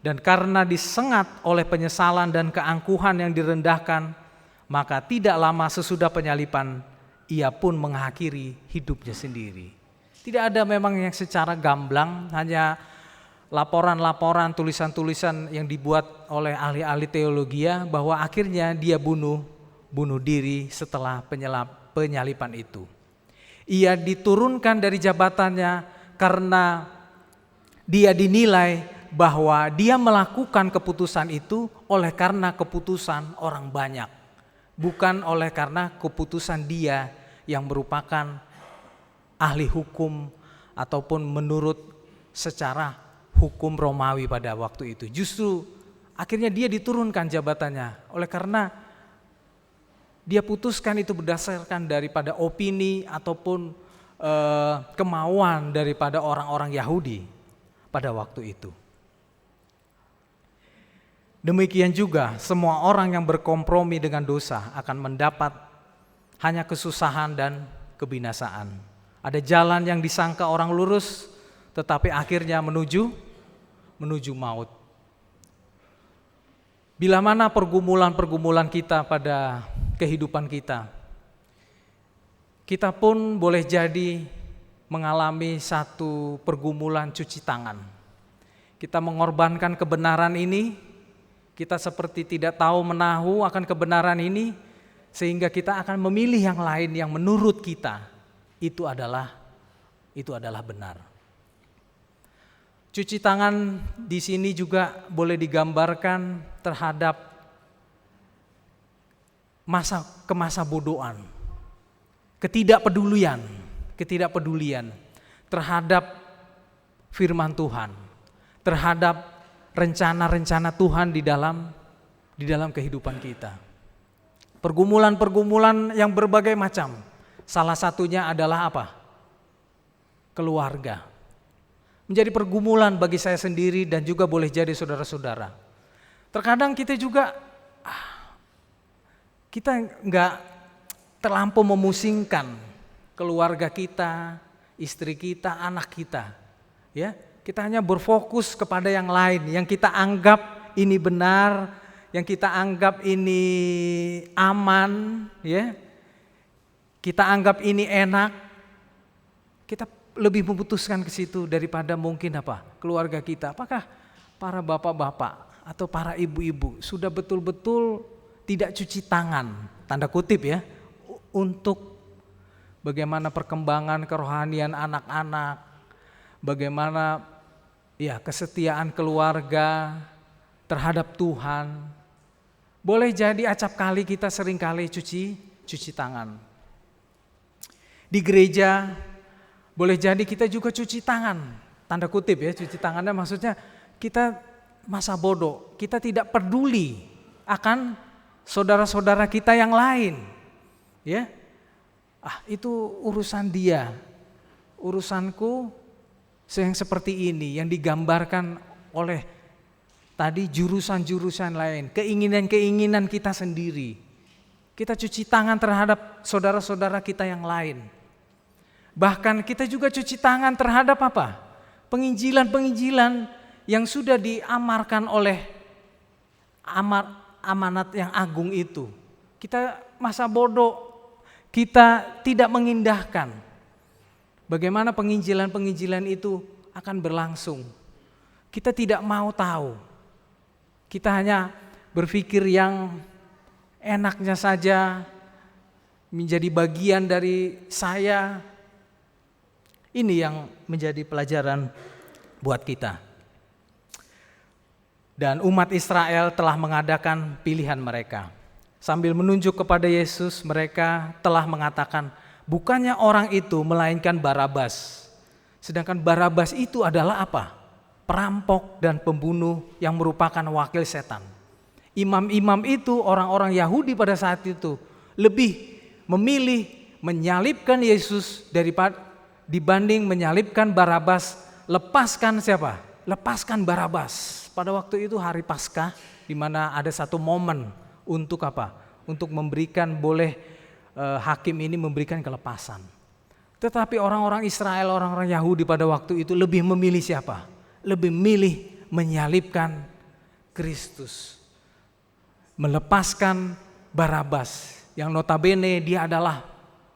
dan karena disengat oleh penyesalan dan keangkuhan yang direndahkan, maka tidak lama sesudah penyaliban, ia pun mengakhiri hidupnya sendiri. Tidak ada memang yang secara gamblang, hanya laporan-laporan, tulisan-tulisan yang dibuat oleh ahli-ahli teologi bahwa akhirnya dia bunuh diri setelah penyaliban itu. Ia diturunkan dari jabatannya karena dia dinilai bahwa dia melakukan keputusan itu oleh karena keputusan orang banyak, bukan oleh karena keputusan dia yang merupakan ahli hukum ataupun menurut secara hukum Romawi pada waktu itu. Justru akhirnya dia diturunkan jabatannya oleh karena dia putuskan itu berdasarkan daripada opini ataupun kemauan daripada orang-orang Yahudi pada waktu itu. Demikian juga semua orang yang berkompromi dengan dosa akan mendapat hanya kesusahan dan kebinasaan. Ada jalan yang disangka orang lurus tetapi akhirnya menuju maut. Bila mana pergumulan-pergumulan kita pada kehidupan kita pun boleh jadi mengalami satu pergumulan cuci tangan. kita mengorbankan kebenaran ini, kita seperti tidak tahu menahu akan kebenaran ini, sehingga kita akan memilih yang lain yang menurut kita itu adalah benar. Cuci tangan di sini juga boleh digambarkan terhadap masa bodohan, ketidakpedulian terhadap firman Tuhan, terhadap rencana-rencana Tuhan di dalam kehidupan kita. Pergumulan-pergumulan yang berbagai macam. Salah satunya adalah apa? Keluarga. Menjadi pergumulan bagi saya sendiri dan juga boleh jadi saudara-saudara. Terkadang kita juga kita nggak terlampau memusingkan keluarga kita, istri kita, anak kita. Ya, kita hanya berfokus kepada yang lain, yang kita anggap ini benar, yang kita anggap ini aman, ya. Kita anggap ini enak. Kita lebih memutuskan ke situ daripada mungkin keluarga kita. Apakah para bapak-bapak atau para ibu-ibu sudah betul-betul tidak cuci tangan, tanda kutip ya, untuk bagaimana perkembangan kerohanian anak-anak, bagaimana kesetiaan keluarga terhadap Tuhan. Boleh jadi acap kali kita seringkali cuci tangan. Di gereja boleh jadi kita juga cuci tangan, tanda kutip ya, cuci tangannya maksudnya kita masa bodoh, kita tidak peduli akan saudara-saudara kita yang lain, ya. Itu urusan dia, urusanku yang seperti ini yang digambarkan oleh tadi jurusan-jurusan lain, keinginan-keinginan kita sendiri. Kita cuci tangan terhadap saudara-saudara kita yang lain. Bahkan kita juga cuci tangan terhadap penginjilan-penginjilan yang sudah diamarkan oleh amanat yang agung itu. Kita masa bodoh, kita tidak mengindahkan bagaimana penginjilan-penginjilan itu akan berlangsung. Kita tidak mau tahu. Kita hanya berpikir yang enaknya saja, menjadi bagian dari saya. Ini yang menjadi pelajaran buat kita. Dan umat Israel telah mengadakan pilihan mereka. Sambil menunjuk kepada Yesus, mereka telah mengatakan, bukannya orang itu melainkan Barabas. Sedangkan Barabas itu adalah perampok dan pembunuh yang merupakan wakil setan. Imam-imam itu, orang-orang Yahudi pada saat itu lebih memilih menyalibkan Yesus dibanding menyalibkan Barabas. Lepaskan siapa? Lepaskan Barabas. Pada waktu itu hari Paskah, di mana ada satu momen untuk Untuk memberikan hakim ini memberikan kelepasan. Tetapi orang-orang Israel, orang-orang Yahudi pada waktu itu lebih memilih siapa? Lebih memilih menyalibkan Kristus. Melepaskan Barabas yang notabene dia adalah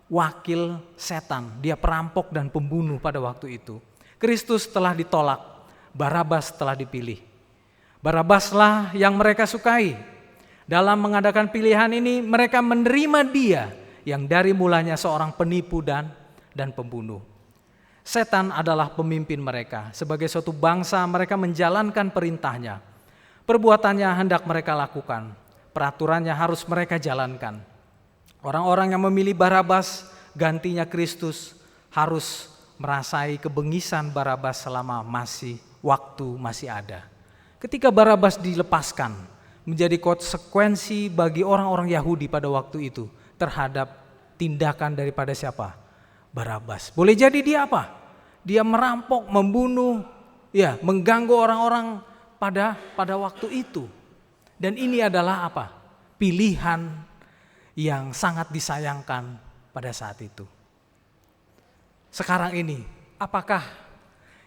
wakil setan, dia perampok dan pembunuh pada waktu itu. Kristus telah ditolak, Barabas telah dipilih. Barabaslah yang mereka sukai. Dalam mengadakan pilihan ini mereka menerima dia yang dari mulanya seorang penipu dan pembunuh. Setan adalah pemimpin mereka. Sebagai suatu bangsa mereka menjalankan perintahnya. Perbuatannya hendak mereka lakukan. Peraturannya harus mereka jalankan. Orang-orang yang memilih Barabas gantinya Kristus harus merasai kebengisan Barabas selama waktu masih ada. Ketika Barabas dilepaskan, menjadi konsekuensi bagi orang-orang Yahudi pada waktu itu terhadap tindakan daripada siapa? Barabas. Boleh jadi dia Dia merampok, membunuh, mengganggu orang-orang pada waktu itu. Dan ini adalah pilihan yang sangat disayangkan pada saat itu. Sekarang ini, apakah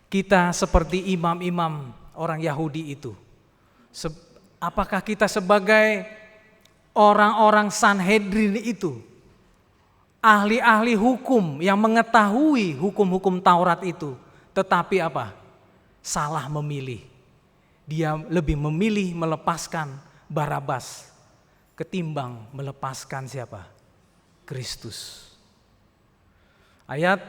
kita seperti imam-imam orang Yahudi itu? Apakah kita sebagai orang-orang Sanhedrin itu, ahli-ahli hukum yang mengetahui hukum-hukum Taurat itu, tetapi salah memilih, dia lebih memilih melepaskan Barabas ketimbang melepaskan siapa? Kristus. Ayat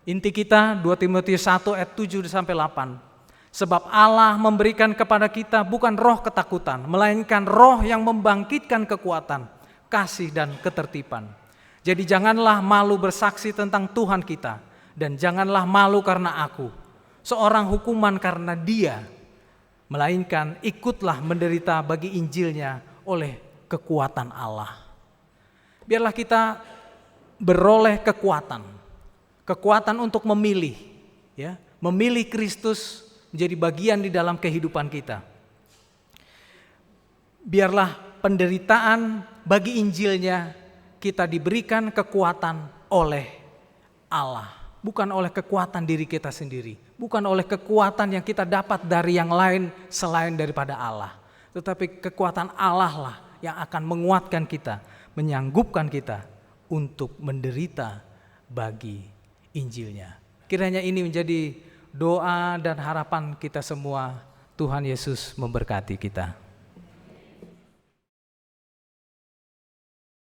inti kita 2 Timotius 1 ayat 7 sampai 8. Sebab Allah memberikan kepada kita bukan roh ketakutan, melainkan roh yang membangkitkan kekuatan, kasih dan ketertiban. Jadi janganlah malu bersaksi tentang Tuhan kita, dan janganlah malu karena aku, seorang hukuman karena Dia, melainkan ikutlah menderita bagi Injilnya oleh kekuatan Allah. Biarlah kita beroleh kekuatan untuk memilih, ya, memilih Kristus menjadi bagian di dalam kehidupan kita. Biarlah penderitaan bagi Injilnya kita diberikan kekuatan oleh Allah, bukan oleh kekuatan diri kita sendiri, bukan oleh kekuatan yang kita dapat dari yang lain selain daripada Allah, tetapi kekuatan Allah lah yang akan menguatkan kita, menyanggupkan kita untuk menderita bagi Injilnya. Kiranya ini menjadi doa dan harapan kita semua. Tuhan Yesus memberkati kita.